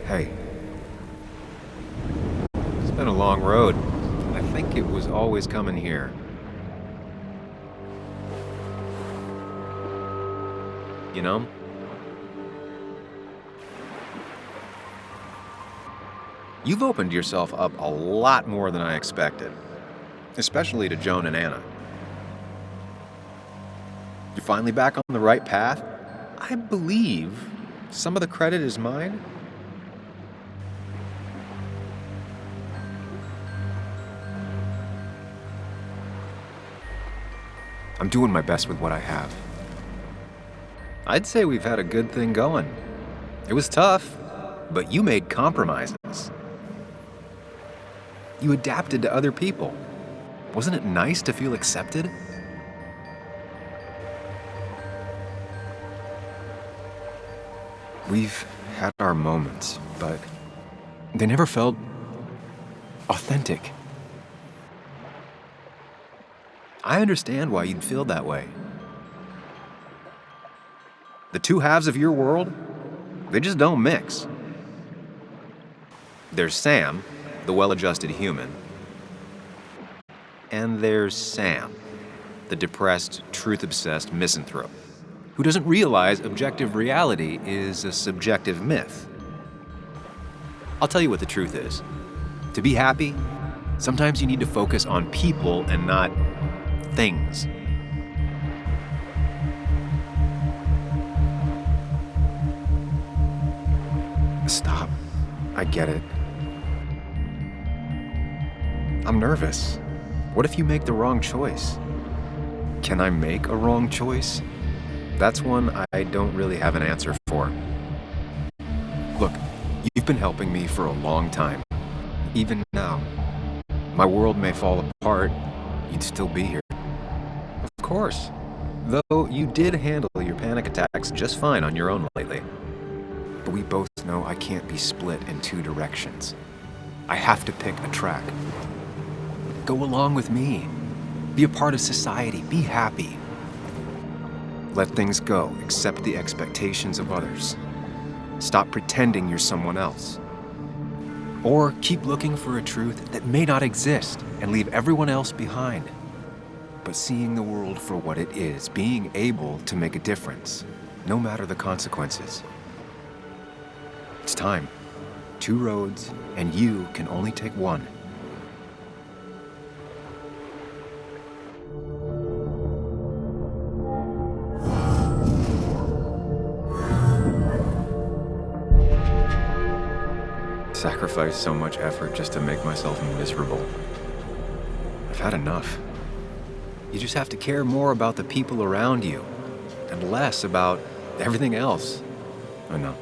Hey, it's been a long road. I think it was always coming here. You know? You've opened yourself up a lot more than I expected, especially to Joan and Anna. You're finally back on the right path. I believe some of the credit is mine. I'm doing my best with what I have. I'd say we've had a good thing going. It was tough, but you made compromises. You adapted to other people. Wasn't it nice to feel accepted? We've had our moments, but they never felt authentic. I understand why you'd feel that way. The two halves of your world, they just don't mix. There's Sam, the well-adjusted human, and there's Sam, the depressed, truth-obsessed misanthrope, who doesn't realize objective reality is a subjective myth. I'll tell you what the truth is. To be happy, sometimes you need to focus on people and not things. Stop. I get it. I'm nervous. What if you make the wrong choice? Can I make a wrong choice? That's one I don't really have an answer for. Look, you've been helping me for a long time. Even now. My world may fall apart, you'd still be here. Of course. Though you did handle your panic attacks just fine on your own lately. But we both know I can't be split in two directions. I have to pick a track. Go along with me. Be a part of society. Be happy. Let things go. Accept the expectations of others. Stop pretending you're someone else. Or keep looking for a truth that may not exist and leave everyone else behind. But seeing the world for what it is, being able to make a difference, no matter the consequences. It's time. Two roads, and you can only take one. Sacrifice so much effort just to make myself miserable. I've had enough. You just have to care more about the people around you and less about everything else. I know.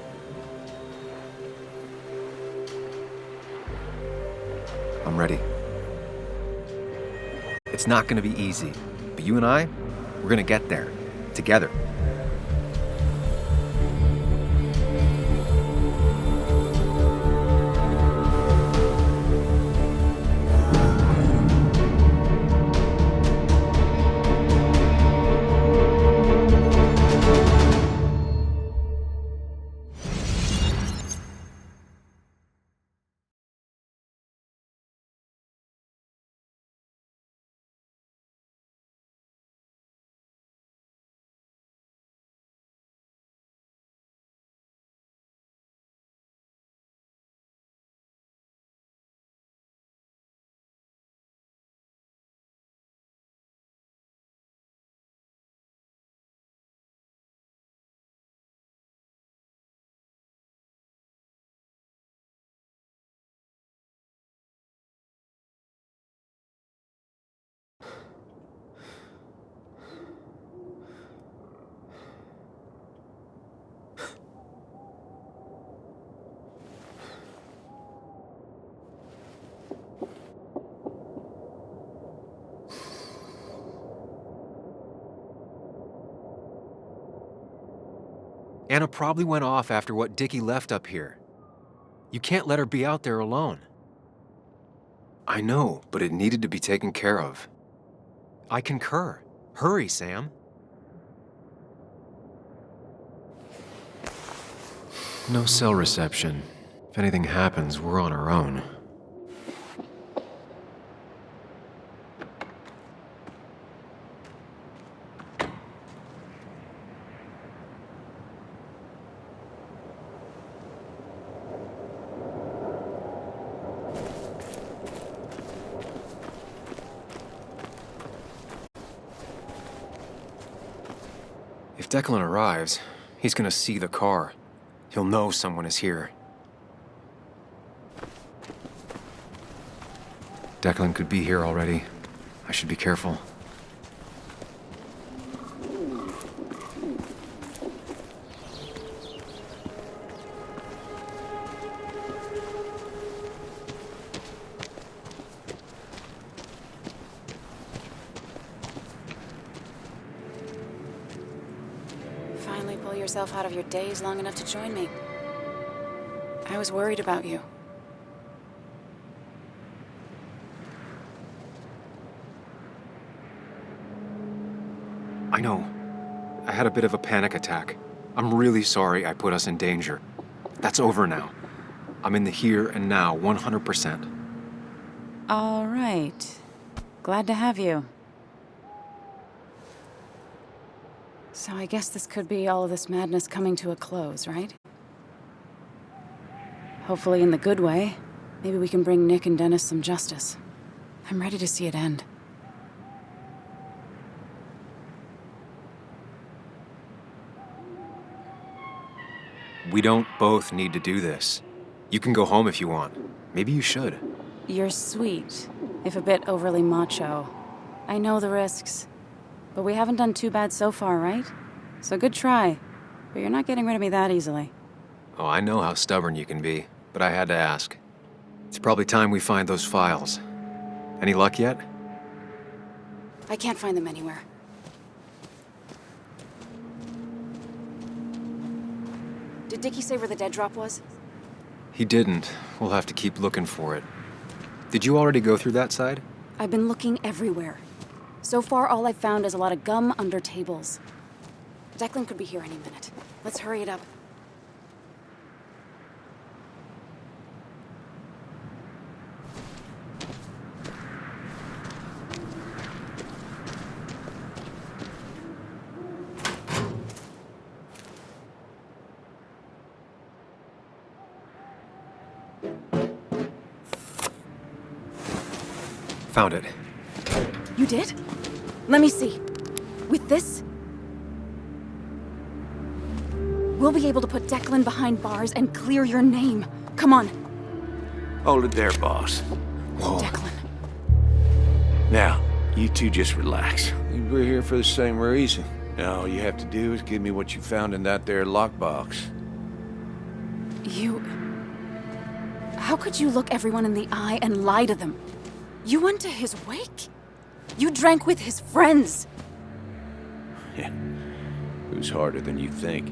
I'm ready. It's not gonna be easy, but you and I, we're gonna get there, together. Anna probably went off after what Dickie left up here. You can't let her be out there alone. I know, but it needed to be taken care of. I concur. Hurry, Sam. No cell reception. If anything happens, we're on our own. If Declan arrives, he's gonna see the car. He'll know someone is here. Declan could be here already. I should be careful. Finally pull yourself out of your daze long enough to join me. I was worried about you. I know. I had a bit of a panic attack. I'm really sorry I put us in danger. That's over now. I'm in the here and now, 100%. All right. Glad to have you. So I guess this could be all of this madness coming to a close, right? Hopefully in the good way. Maybe we can bring Nick and Dennis some justice. I'm ready to see it end. We don't both need to do this. You can go home if you want. Maybe you should. You're sweet, if a bit overly macho. I know the risks. But we haven't done too bad so far, right? So good try. But you're not getting rid of me that easily. Oh, I know how stubborn you can be, but I had to ask. It's probably time we find those files. Any luck yet? I can't find them anywhere. Did Dickie say where the dead drop was? He didn't. We'll have to keep looking for it. Did you already go through that side? I've been looking everywhere. So far, all I've found is a lot of gum under tables. Declan could be here any minute. Let's hurry it up. Found it. You did? Let me see. With this, we'll be able to put Declan behind bars and clear your name. Come on. Hold it there, boss. Whoa. Declan. Now, you two just relax. We're here for the same reason. Now, all you have to do is give me what you found in that there lockbox. You... How could you look everyone in the eye and lie to them? You went to his wake? You drank with his friends. Yeah. Who's harder than you think?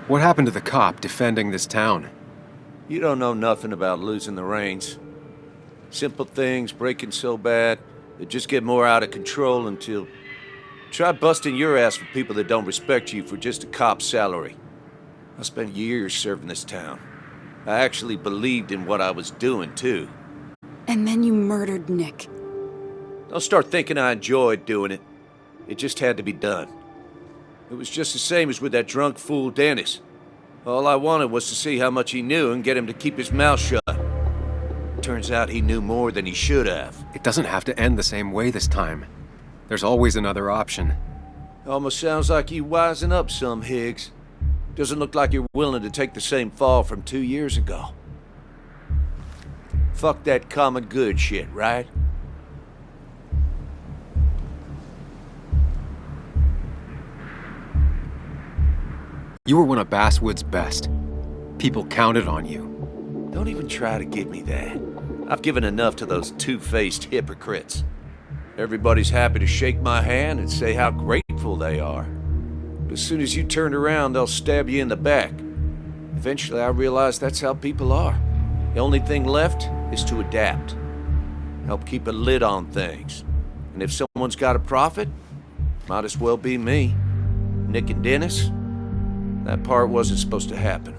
What happened to the cop defending this town? You don't know nothing about losing the reins. Simple things breaking so bad, they just get more out of control until... Try busting your ass for people that don't respect you for just a cop's salary. I spent years serving this town. I actually believed in what I was doing, too. And then you murdered Nick. Don't start thinking I enjoyed doing it. It just had to be done. It was just the same as with that drunk fool Dennis. All I wanted was to see how much he knew and get him to keep his mouth shut. Turns out he knew more than he should have. It doesn't have to end the same way this time. There's always another option. Almost sounds like you wising up some, Higgs. Doesn't look like you're willing to take the same fall from 2 years ago. Fuck that common good shit, right? You were one of Basswood's best. People counted on you. Don't even try to give me that. I've given enough to those two-faced hypocrites. Everybody's happy to shake my hand and say how grateful they are. But as soon as you turn around, they'll stab you in the back. Eventually, I realized that's how people are. The only thing left is to adapt. help keep a lid on things. And if someone's got a profit, might as well be me. Nick and Dennis, that part wasn't supposed to happen.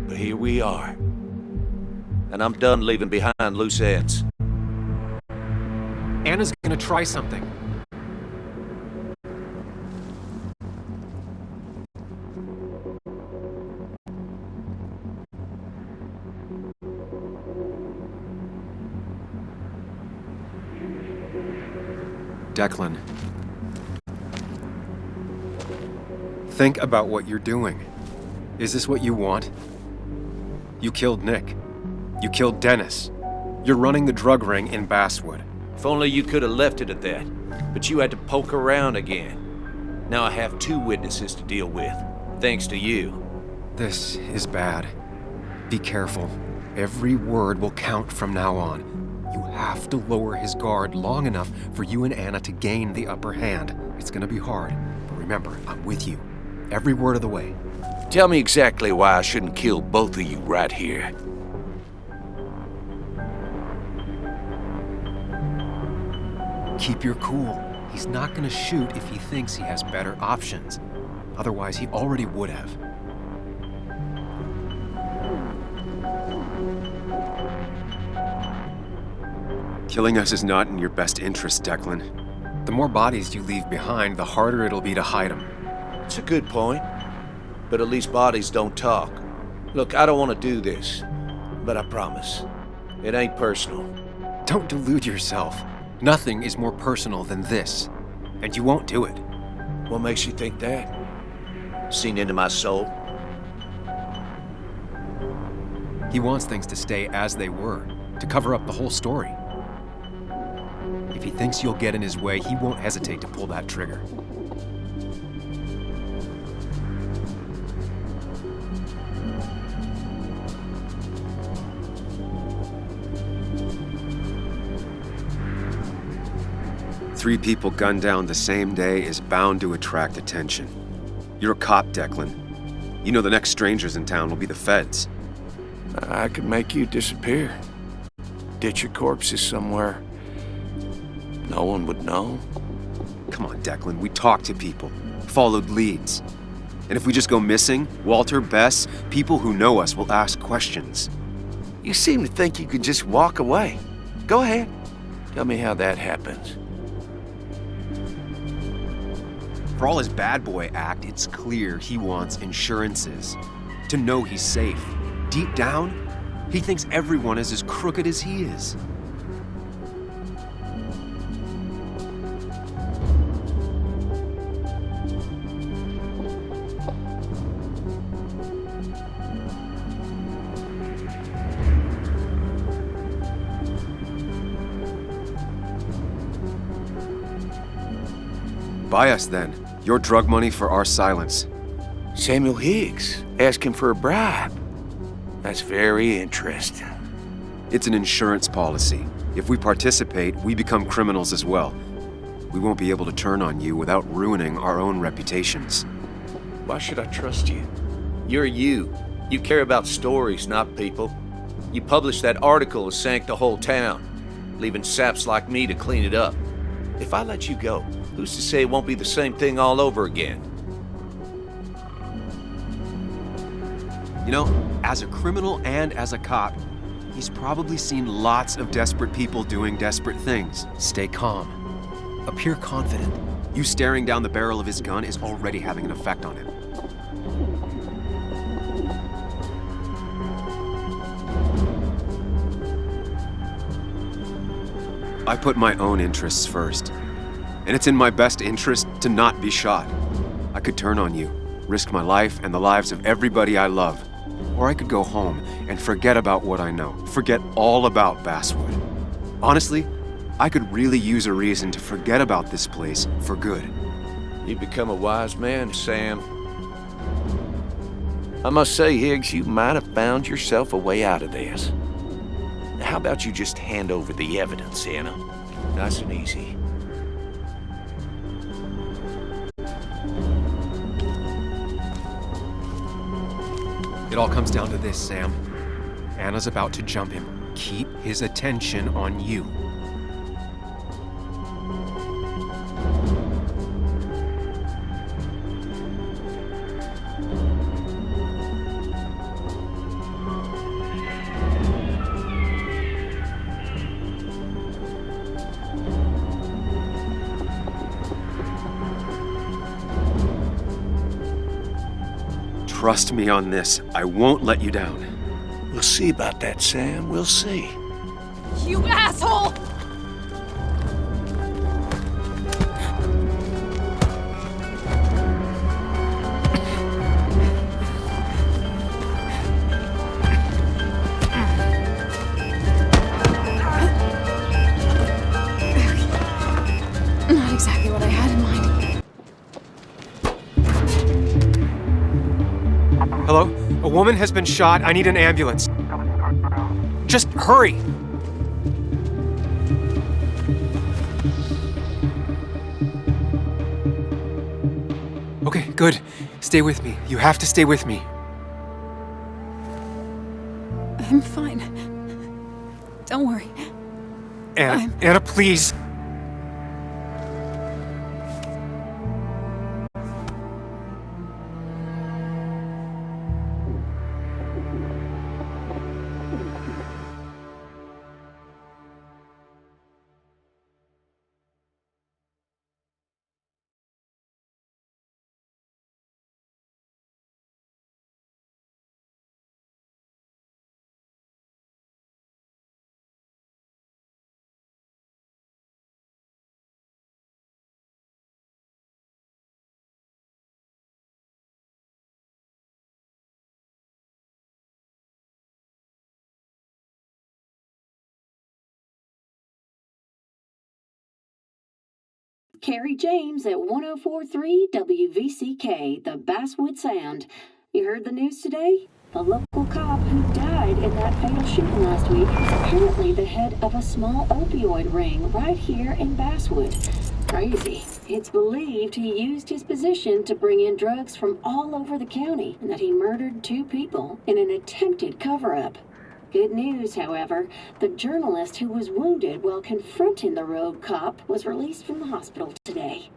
But here we are. And I'm done leaving behind loose ends. Anna's gonna try something. Declan. Think about what you're doing. Is this what you want? You killed Nick. You killed Dennis. You're running the drug ring in Basswood. If only you could have left it at that. But you had to poke around again. Now I have 2 witnesses to deal with, thanks to you. This is bad. Be careful. Every word will count from now on. You have to lower his guard long enough for you and Anna to gain the upper hand. It's gonna be hard, but remember, I'm with you. Every word of the way. Tell me exactly why I shouldn't kill both of you right here. Keep your cool. He's not gonna shoot if he thinks he has better options. Otherwise, he already would have. Killing us is not in your best interest, Declan. The more bodies you leave behind, the harder it'll be to hide them. It's a good point. But at least bodies don't talk. Look, I don't want to do this. But I promise. It ain't personal. Don't delude yourself. Nothing is more personal than this. And you won't do it. What makes you think that? Seen into my soul? He wants things to stay as they were, to cover up the whole story. If he thinks you'll get in his way, he won't hesitate to pull that trigger. Three people gunned down the same day is bound to attract attention. You're a cop, Declan. You know the next strangers in town will be the feds. I could make you disappear. Ditch your corpses somewhere. No one would know. Come on, Declan, we talked to people, followed leads. And if we just go missing, Walter, Bess, people who know us will ask questions. You seem to think you can just walk away. Go ahead. Tell me how that happens. For all his bad boy act, it's clear he wants insurances. To know he's safe. Deep down, he thinks everyone is as crooked as he is. Buy us then. Your drug money for our silence. Samuel Higgs asking for a bribe. That's very interesting. It's an insurance policy. If we participate, we become criminals as well. We won't be able to turn on you without ruining our own reputations. Why should I trust you? You're you. You care about stories, not people. You published that article that sank the whole town, leaving saps like me to clean it up. If I let you go, who's to say it won't be the same thing all over again? You know, as a criminal and as a cop, he's probably seen lots of desperate people doing desperate things. Stay calm. Appear confident. You staring down the barrel of his gun is already having an effect on him. I put my own interests first. And it's in my best interest to not be shot. I could turn on you, risk my life and the lives of everybody I love. Or I could go home and forget about what I know, forget all about Basswood. Honestly, I could really use a reason to forget about this place for good. You've become a wise man, Sam. I must say, Higgs, you might have found yourself a way out of this. How about you just hand over the evidence, Anna? Nice and easy. It all comes down to this, Sam. Anna's about to jump him. Keep his attention on you. Trust me on this. I won't let you down. We'll see about that, Sam. We'll see. You asshole! Not exactly what I had in mind. Hello? A woman has been shot. I need an ambulance. Just hurry! Okay, good. Stay with me. You have to stay with me. I'm fine. Don't worry. Anna, please. Carrie James at 1043 WVCK, the Basswood Sound. You heard the news today? A local cop who died in that fatal shooting last week is apparently the head of a small opioid ring right here in Basswood. Crazy. It's believed he used his position to bring in drugs from all over the county and that he murdered 2 people in an attempted cover-up. Good news, however, the journalist who was wounded while confronting the rogue cop was released from the hospital today.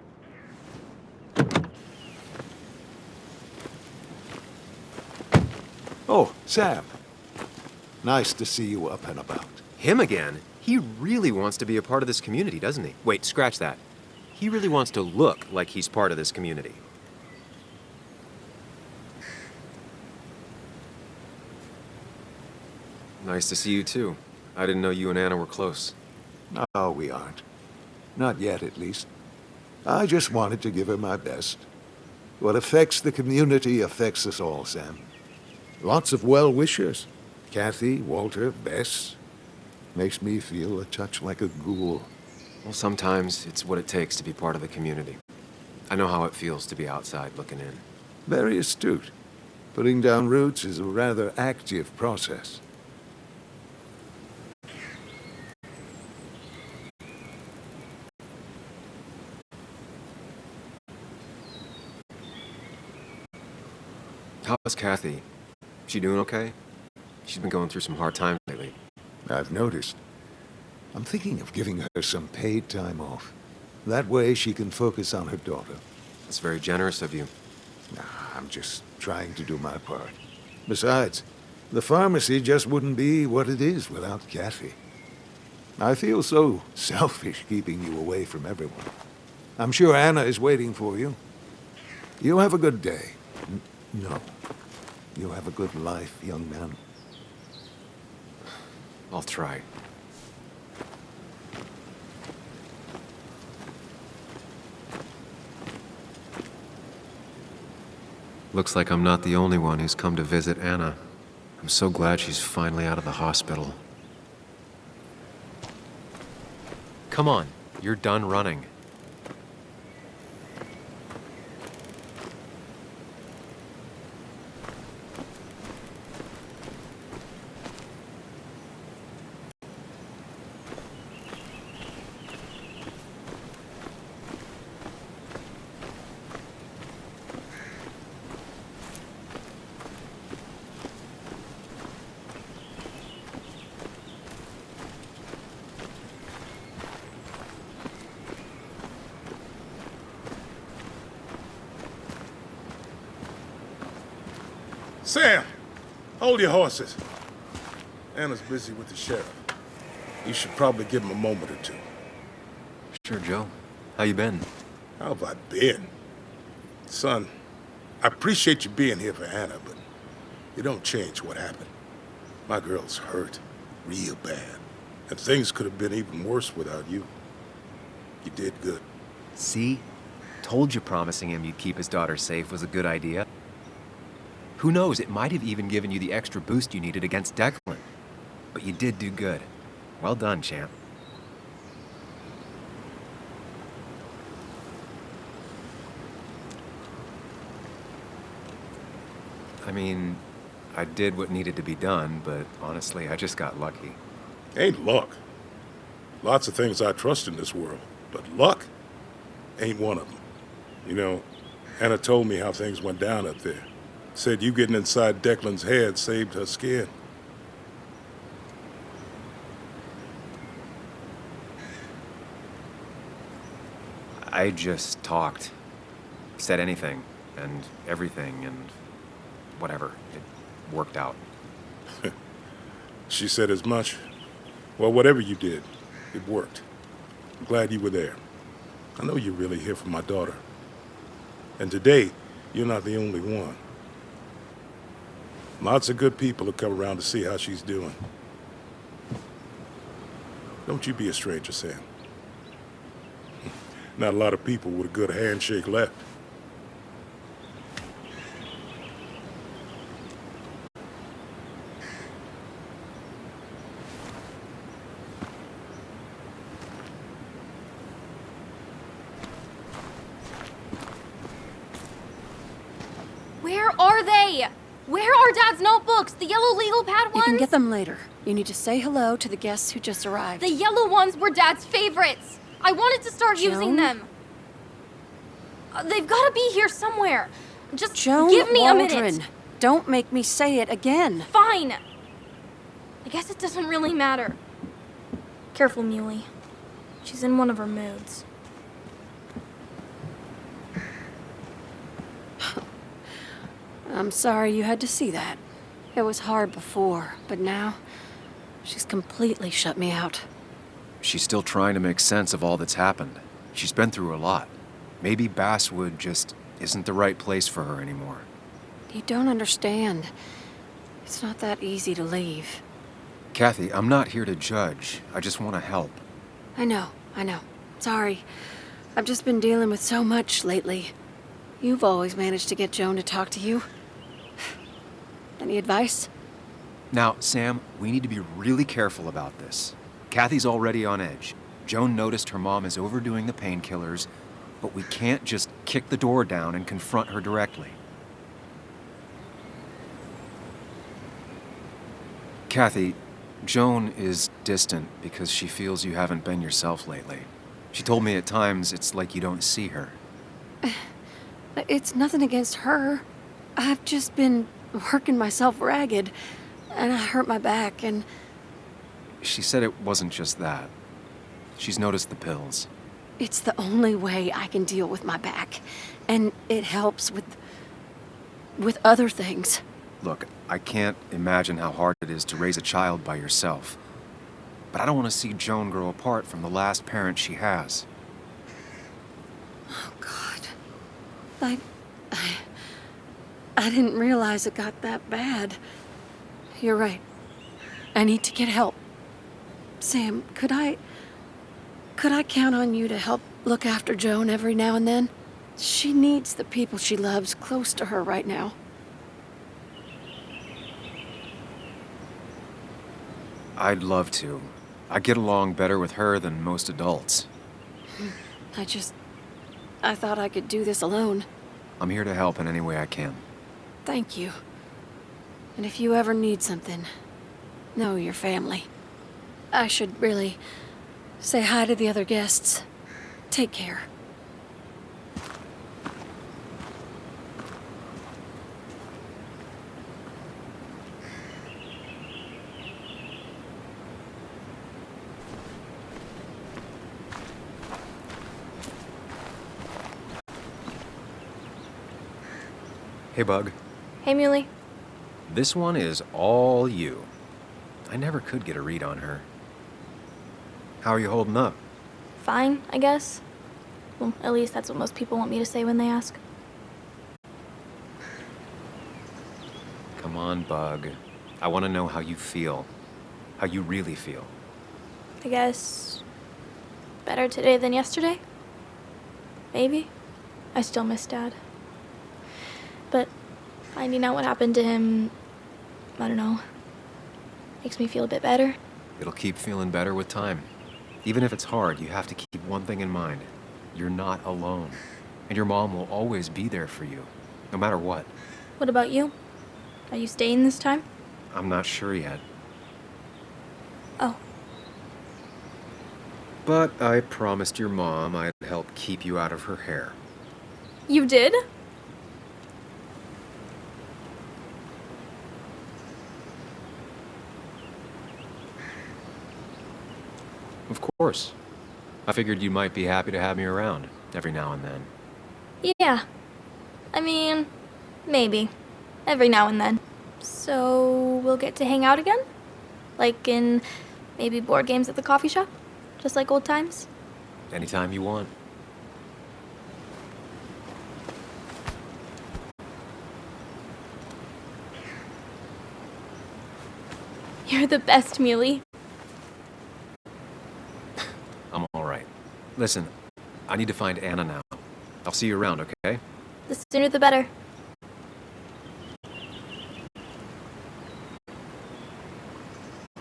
Oh, Sam. Nice to see you up and about. Him again? He really wants to be a part of this community, doesn't he? Wait, scratch that. He really wants to look like he's part of this community. Nice to see you too. I didn't know you and Anna were close. No, we aren't. Not yet, at least. I just wanted to give her my best. What affects the community affects us all, Sam. Lots of well-wishers. Kathy, Walter, Bess. Makes me feel a touch like a ghoul. Well, sometimes it's what it takes to be part of the community. I know how it feels to be outside looking in. Very astute. Putting down roots is a rather active process. How's Kathy? She doing okay? She's been going through some hard times lately. I've noticed. I'm thinking of giving her some paid time off. That way she can focus on her daughter. That's very generous of you. Nah, I'm just trying to do my part. Besides, the pharmacy just wouldn't be what it is without Kathy. I feel so selfish keeping you away from everyone. I'm sure Anna is waiting for you. You have a good day. No. You have a good life, young man. I'll try. Looks like I'm not the only one who's come to visit Anna. I'm so glad she's finally out of the hospital. Come on, you're done running. Sam, hold your horses. Anna's busy with the sheriff. You should probably give him a moment or two. Sure, Joe. How you been? How have I been? Son, I appreciate you being here for Anna, but it don't change what happened. My girl's hurt, real bad. And things could have been even worse without you. You did good. See? Told you promising him you'd keep his daughter safe was a good idea. Who knows, it might have even given you the extra boost you needed against Declan. But you did do good. Well done, champ. I mean, I did what needed to be done, but honestly, I just got lucky. Ain't luck. Lots of things I trust in this world, but luck ain't one of them. You know, Anna told me how things went down up there. Said you getting inside Declan's head saved her skin. I just talked. Said anything, and everything, and whatever. It worked out. She said as much. Well, whatever you did, it worked. I'm glad you were there. I know you're really here for my daughter. And today, you're not the only one. Lots of good people have come around to see how she's doing. Don't you be a stranger, Sam. Not a lot of people with a good handshake left. Where are they? Where are Dad's notebooks? The yellow legal pad ones? You can get them later. You need to say hello to the guests who just arrived. The yellow ones were Dad's favorites. I wanted to start using them. They've got to be here somewhere. Just Joan give me Waldron. a minute. Don't make me say it again. Fine. I guess it doesn't really matter. Careful, Muley. She's in one of her moods. I'm sorry you had to see that. It was hard before, but now she's completely shut me out. She's still trying to make sense of all that's happened. She's been through a lot. Maybe Basswood just isn't the right place for her anymore. You don't understand. It's not that easy to leave. Kathy, I'm not here to judge. I just want to help. I know. Sorry. I've just been dealing with so much lately. You've always managed to get Joan to talk to you. Any advice? Now, Sam, we need to be really careful about this. Kathy's already on edge. Joan noticed her mom is overdoing the painkillers, but we can't just kick the door down and confront her directly. Kathy, Joan is distant because she feels you haven't been yourself lately. She told me at times it's like you don't see her. It's nothing against her. I've just been working myself ragged, and I hurt my back, and... She said it wasn't just that. She's noticed the pills. It's the only way I can deal with my back, and it helps with other things. Look, I can't imagine how hard it is to raise a child by yourself. But I don't want to see Joan grow apart from the last parent she has. Oh, God. I didn't realize it got that bad. You're right. I need to get help. Sam, could I count on you to help look after Joan every now and then? She needs the people she loves close to her right now. I'd love to. I get along better with her than most adults. I thought I could do this alone. I'm here to help in any way I can. Thank you. And if you ever need something, know your family. I should really say hi to the other guests. Take care. Hey, Bug. Hey, Muley. This one is all you. I never could get a read on her. How are you holding up? Fine, I guess. Well, at least that's what most people want me to say when they ask. on, Bug. I want to know how you feel. How you really feel. I guess better today than yesterday? Maybe. I still miss Dad. But finding out what happened to him, I don't know, makes me feel a bit better. It'll keep feeling better with time. Even if it's hard, you have to keep one thing in mind. You're not alone. And your mom will always be there for you, no matter what. What about you? Are you staying this time? I'm not sure yet. Oh. But I promised your mom I'd help keep you out of her hair. You did? Of course. I figured you might be happy to have me around every now and then. Yeah. I mean, maybe. Every now and then. So, we'll get to hang out again? Like in maybe board games at the coffee shop? Just like old times? Anytime you want. You're the best, Muley. I'm all right. Listen, I need to find Anna now. I'll see you around, okay? The sooner the better.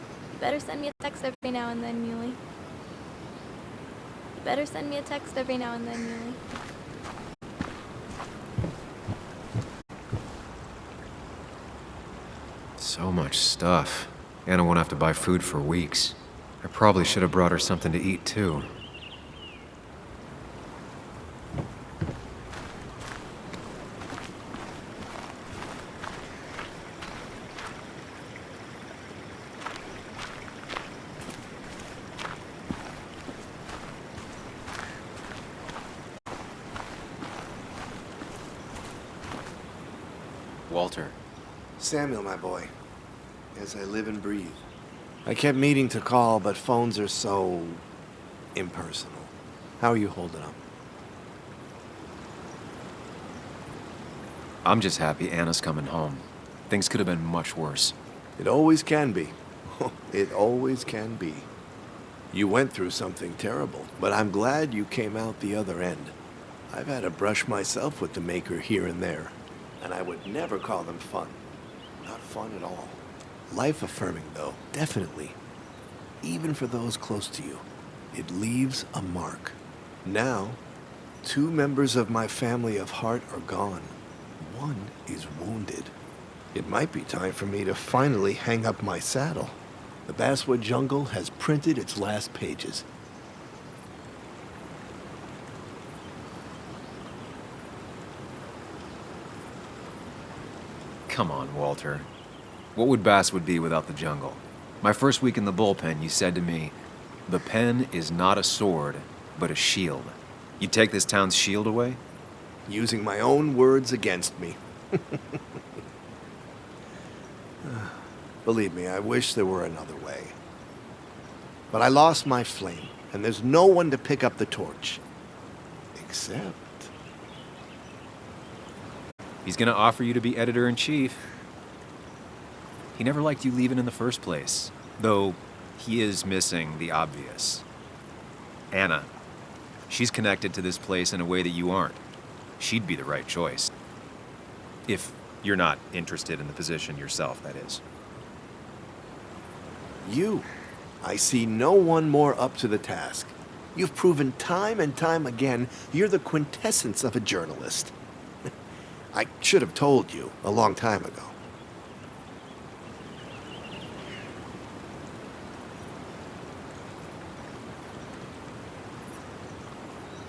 You better send me a text every now and then, Muley. You better send me a text every now and then, Muley. So much stuff. Anna won't have to buy food for weeks. I probably should have brought her something to eat, too. Walter. Samuel, my boy. As I live and breathe. I kept meaning to call, but phones are so impersonal. How are you holding up? I'm just happy Anna's coming home. Things could have been much worse. It always can be. It always can be. You went through something terrible, but I'm glad you came out the other end. I've had a brush myself with the Maker here and there, and I would never call them fun. Not fun at all. Life-affirming, though, definitely. Even for those close to you. It leaves a mark. Now, 2 members of my family of heart are gone. One is wounded. It might be time for me to finally hang up my saddle. The Basswood Jungle has printed its last pages. Come on, Walter. What would Basswood be without the jungle? My first week in the bullpen, you said to me, "The pen is not a sword, but a shield." You take this town's shield away? Using my own words against me. Believe me, I wish there were another way. But I lost my flame, and there's no one to pick up the torch. Except... He's gonna offer you to be editor-in-chief. He never liked you leaving in the first place, though he is missing the obvious. Anna. She's connected to this place in a way that you aren't. She'd be the right choice. If you're not interested in the position yourself, that is. You. I see no one more up to the task. You've proven time and time again you're the quintessence of a journalist. I should have told you a long time ago.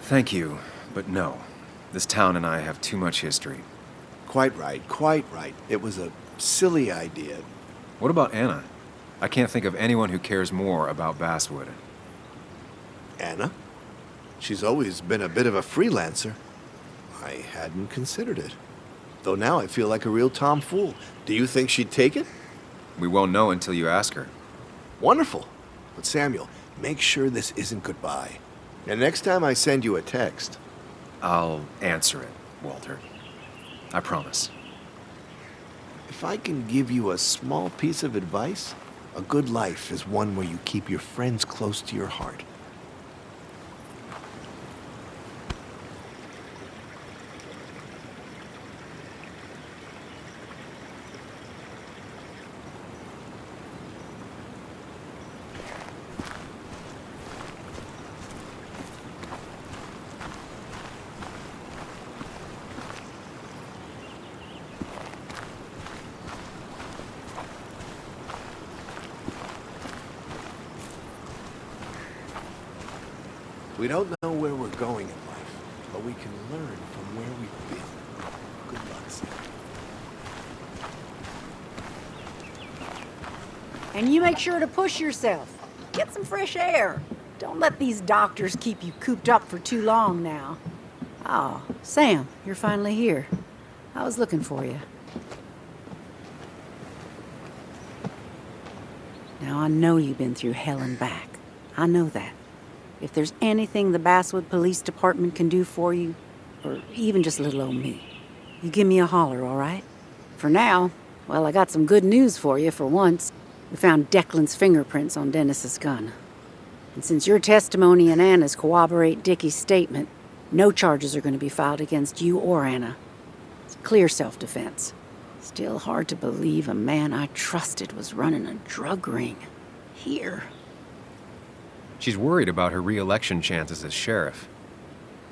Thank you, but no. This town and I have too much history. Quite right, quite right. It was a silly idea. What about Anna? I can't think of anyone who cares more about Basswood. Anna? She's always been a bit of a freelancer. I hadn't considered it. Though now I feel like a real tomfool. Do you think she'd take it? We won't know until you ask her. Wonderful. But Samuel, make sure this isn't goodbye. And next time I send you a text... I'll answer it, Walter. I promise. If I can give you a small piece of advice, a good life is one where you keep your friends close to your heart. We don't know where we're going in life, but we can learn from where we've been. Good luck, Sam. And you make sure to push yourself. Get some fresh air. Don't let these doctors keep you cooped up for too long now. Oh, Sam, you're finally here. I was looking for you. Now, I know you've been through hell and back. I know that. If there's anything the Basswood Police Department can do for you, or even just little old me, you give me a holler, all right? For now, well, I got some good news for you for once. We found Declan's fingerprints on Dennis's gun. And since your testimony and Anna's corroborate Dickie's statement, no charges are going to be filed against you or Anna. It's clear self-defense. Still hard to believe a man I trusted was running a drug ring. Here. She's worried about her re-election chances as sheriff.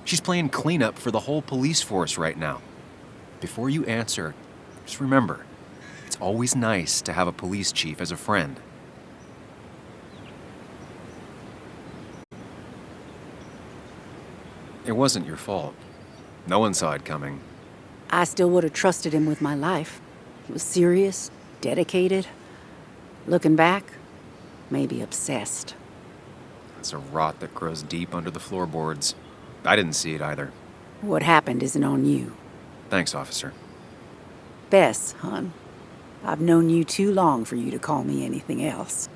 She's playing cleanup for the whole police force right now. Before you answer, just remember, it's always nice to have a police chief as a friend. It wasn't your fault. No one saw it coming. I still would have trusted him with my life. He was serious, dedicated. Looking back, maybe obsessed. It's a rot that grows deep under the floorboards. I didn't see it either. What happened isn't on you. Thanks, officer. Bess, hon. I've known you too long for you to call me anything else.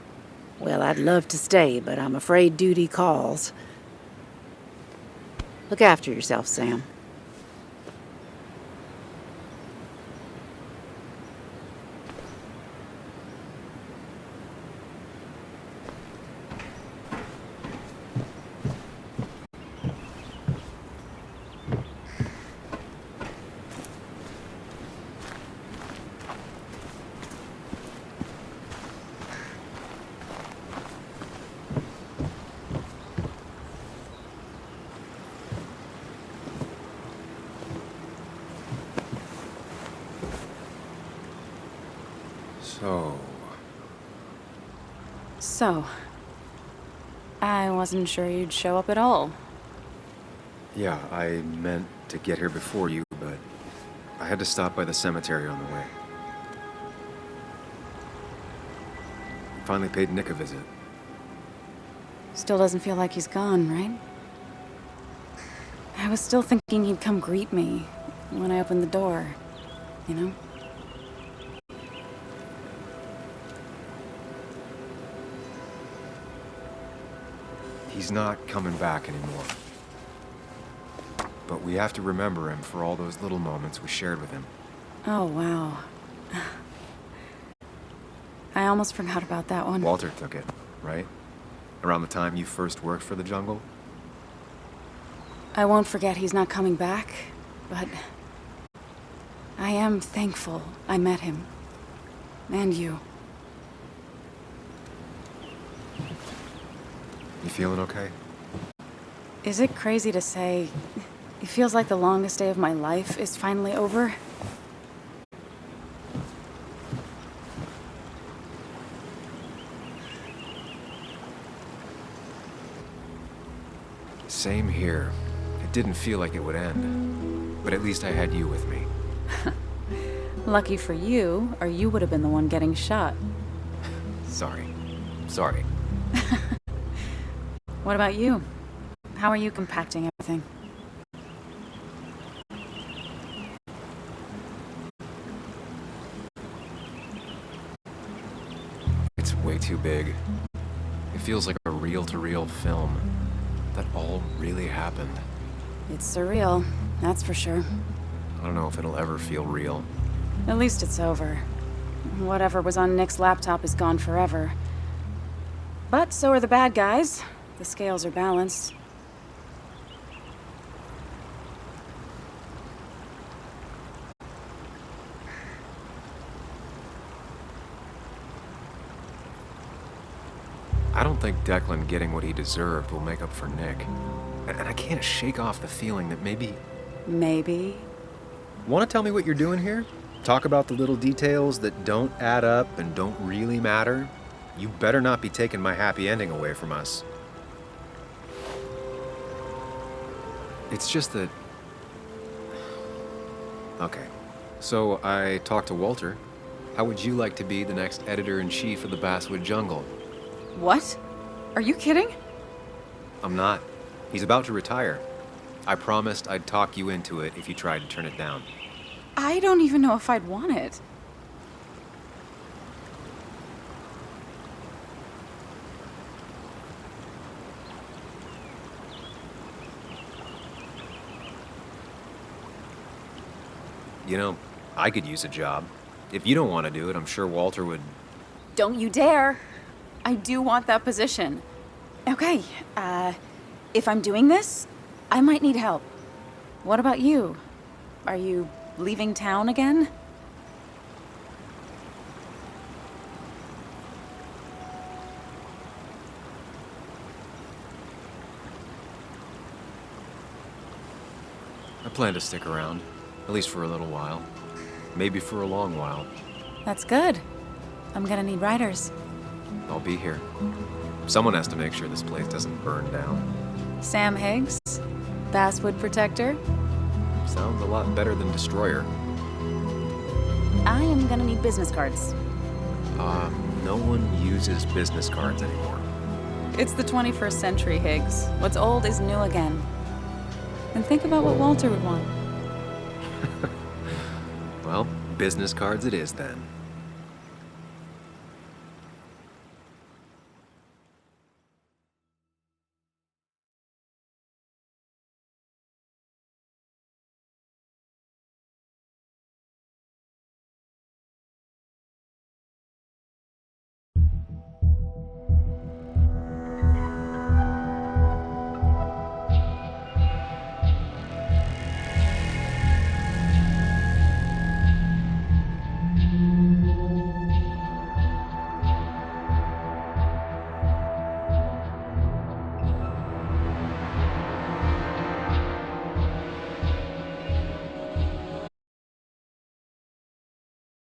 Well, I'd love to stay, but I'm afraid duty calls. Look after yourself, Sam. So, I wasn't sure you'd show up at all. Yeah, I meant to get here before you, but I had to stop by the cemetery on the way. Finally paid Nick a visit. Still doesn't feel like he's gone, right? I was still thinking he'd come greet me when I opened the door, you know? He's not coming back anymore. But we have to remember him for all those little moments we shared with him. Oh, wow. I almost forgot about that one. Walter took it, right? Around the time you first worked for the Jungle? I won't forget he's not coming back, but I am thankful I met him. And you. You feeling okay? Is it crazy to say it feels like the longest day of my life is finally over? Same here. It didn't feel like it would end. But at least I had you with me. Lucky for you, or you would have been the one getting shot. Sorry. What about you? How are you compacting everything? It's way too big. It feels like a reel-to-reel film. That all really happened. It's surreal, that's for sure. I don't know if it'll ever feel real. At least it's over. Whatever was on Nick's laptop is gone forever. But so are the bad guys. The scales are balanced. I don't think Declan getting what he deserved will make up for Nick. And I can't shake off the feeling that maybe... Maybe. Want to tell me what you're doing here? Talk about the little details that don't add up and don't really matter? You better not be taking my happy ending away from us. It's just that... Okay. So I talked to Walter. How would you like to be the next editor-in-chief of the Basswood Jungle? What? Are you kidding? I'm not. He's about to retire. I promised I'd talk you into it if you tried to turn it down. I don't even know if I'd want it. You know, I could use a job. If you don't want to do it, I'm sure Walter would... Don't you dare! I do want that position. Okay, if I'm doing this, I might need help. What about you? Are you leaving town again? I plan to stick around, at least for a little while. Maybe for a long while. That's good. I'm gonna need writers. I'll be here. Someone has to make sure this place doesn't burn down. Sam Higgs, Basswood Protector. Sounds a lot better than Destroyer. I am gonna need business cards. No one uses business cards anymore. It's the 21st century, Higgs. What's old is new again. And think about what Walter would want. Well, business cards it is then.